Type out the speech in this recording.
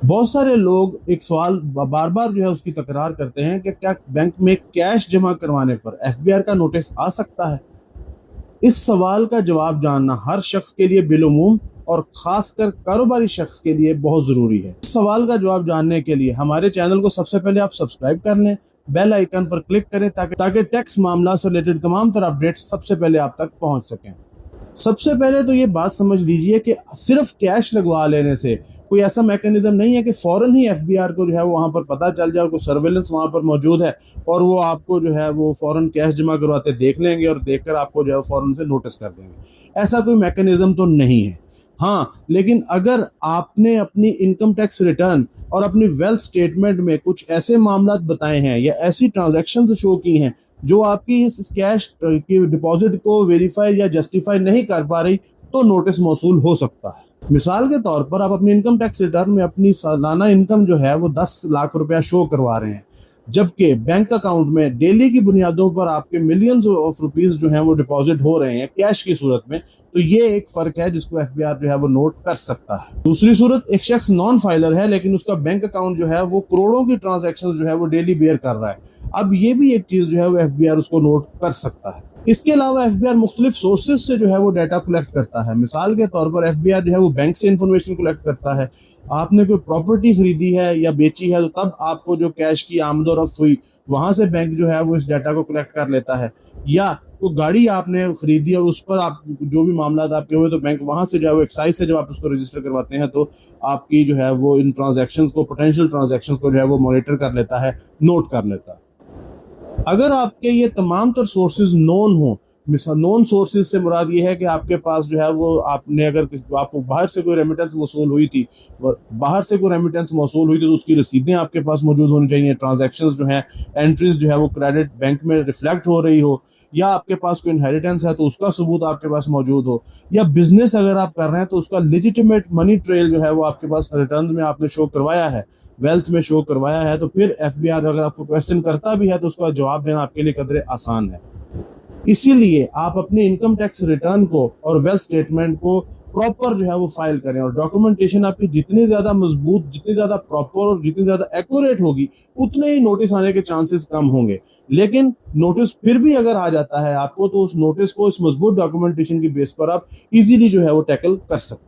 बहुत सारे लोग एक सवाल बार बार जो है उसकी तकरार करते हैं कि क्या बैंक में कैश जमा करवाने पर एफबीआर का नोटिस आ सकता है। इस सवाल का जवाब जानना हर शख्स के लिए बिलुमूम और खासकर कारोबारी शख्स के लिए बहुत जरूरी है। इस सवाल का जवाब जानने के लिए हमारे चैनल को सबसे पहले आप सब्सक्राइब कर लें, बेल आइकन पर क्लिक करें ताकि टैक्स मामला से रिलेटेड तमाम तरह अपडेट्स सबसे पहले आप तक पहुंच सकें। सबसे पहले तो ये बात समझ लीजिए कि सिर्फ कैश लगवा लेने से कोई ऐसा मैकेनिज्म नहीं है कि फौरन ही एफबीआर को जो है वहां पर पता चल जाए और कोई सर्वेलेंस वहां पर मौजूद है और वो आपको जो है वो फौरन कैश जमा करवाते देख लेंगे और देखकर आपको जो है फौरन से नोटिस कर देंगे। ऐसा कोई मैकेनिज्म तो नहीं है। हाँ, लेकिन अगर आपने अपनी इनकम टैक्स रिटर्न और अपनी वेल्थ स्टेटमेंट में कुछ ऐसे मामला बताए हैं या ऐसी ट्रांजैक्शंस शो की हैं जो आपकी इस कैश की डिपॉजिट को वेरीफाई या जस्टिफाई नहीं कर पा रही, तो नोटिस मौसूल हो सकता है। मिसाल के तौर पर आप अपनी इनकम टैक्स रिटर्न में अपनी सालाना इनकम जो है वो 10 लाख रुपया शो करवा रहे हैं, जबकि बैंक अकाउंट में डेली की बुनियादों पर आपके मिलियंस ऑफ रुपीस जो हैं वो डिपॉजिट हो रहे हैं कैश की सूरत में, तो ये एक फर्क है जिसको एफबीआर जो है वो नोट कर सकता है। दूसरी सूरत, एक शख्स नॉन फाइलर है लेकिन उसका बैंक अकाउंट जो है वो करोड़ों की ट्रांजैक्शंस जो है वो डेली बेयर कर रहा है। अब ये भी एक चीज जो है वो एफबीआर उसको नोट कर सकता है। इसके अलावा एफबीआर मुख्तलिफ सोर्सेज से जो है वो डाटा कलेक्ट करता है। मिसाल के तौर पर एफबीआर जो है वो बैंक से इंफॉर्मेशन कलेक्ट करता है। आपने कोई प्रॉपर्टी खरीदी है या बेची है तो तब आपको जो कैश की आमदोरफ्त हुई वहां से बैंक जो है वो इस डाटा को कलेक्ट कर लेता है। या वो गाड़ी आपने खरीदी और उस पर आप जो भी मामला आपके हुए तो बैंक वहां से जो है वो एक्साइज से जब आप उसको रजिस्टर करवाते हैं तो आपकी जो है वो इन ट्रांजैक्शंस को, पोटेंशियल ट्रांजैक्शंस को जो है वो मॉनिटर कर लेता है, नोट कर लेता है। अगर आपके ये तमाम तर सोर्सेज नोन हो, नॉन सोर्सेज से मुराद ये है कि आपके पास जो है वो आपने अगर आपको बाहर से कोई रेमिटेंस वसूल हुई थी, बाहर से कोई रेमिटेंस वसूल हुई थी तो उसकी रसीदें आपके पास मौजूद होनी चाहिए। ट्रांजैक्शंस जो है, एंट्रीज जो है वो क्रेडिट बैंक में रिफ्लेक्ट हो रही हो, या आपके पास कोई इनहेरिटेंस है तो उसका सबूत आपके पास मौजूद हो, या बिजनेस अगर आप कर रहे हैं तो उसका लेजिटिमेट मनी ट्रेल जो है वो आपके पास रिटर्न में आपने शो करवाया है, वेल्थ में शो करवाया है, तो फिर एफबीआर अगर आपको क्वेश्चन करता भी है तो उसका जवाब देना आपके लिए कदरे आसान है। इसीलिए आप अपने इनकम टैक्स रिटर्न को और वेल्थ स्टेटमेंट को प्रॉपर जो है वो फाइल करें, और डॉक्यूमेंटेशन आपकी जितनी ज्यादा मजबूत, जितनी ज्यादा प्रॉपर और जितनी ज्यादा एक्यूरेट होगी उतने ही नोटिस आने के चांसेस कम होंगे। लेकिन नोटिस फिर भी अगर आ जाता है आपको तो उस नोटिस को इस मजबूत डॉक्यूमेंटेशन की बेस पर आप इजीली जो है वो टैकल कर सकते हैं।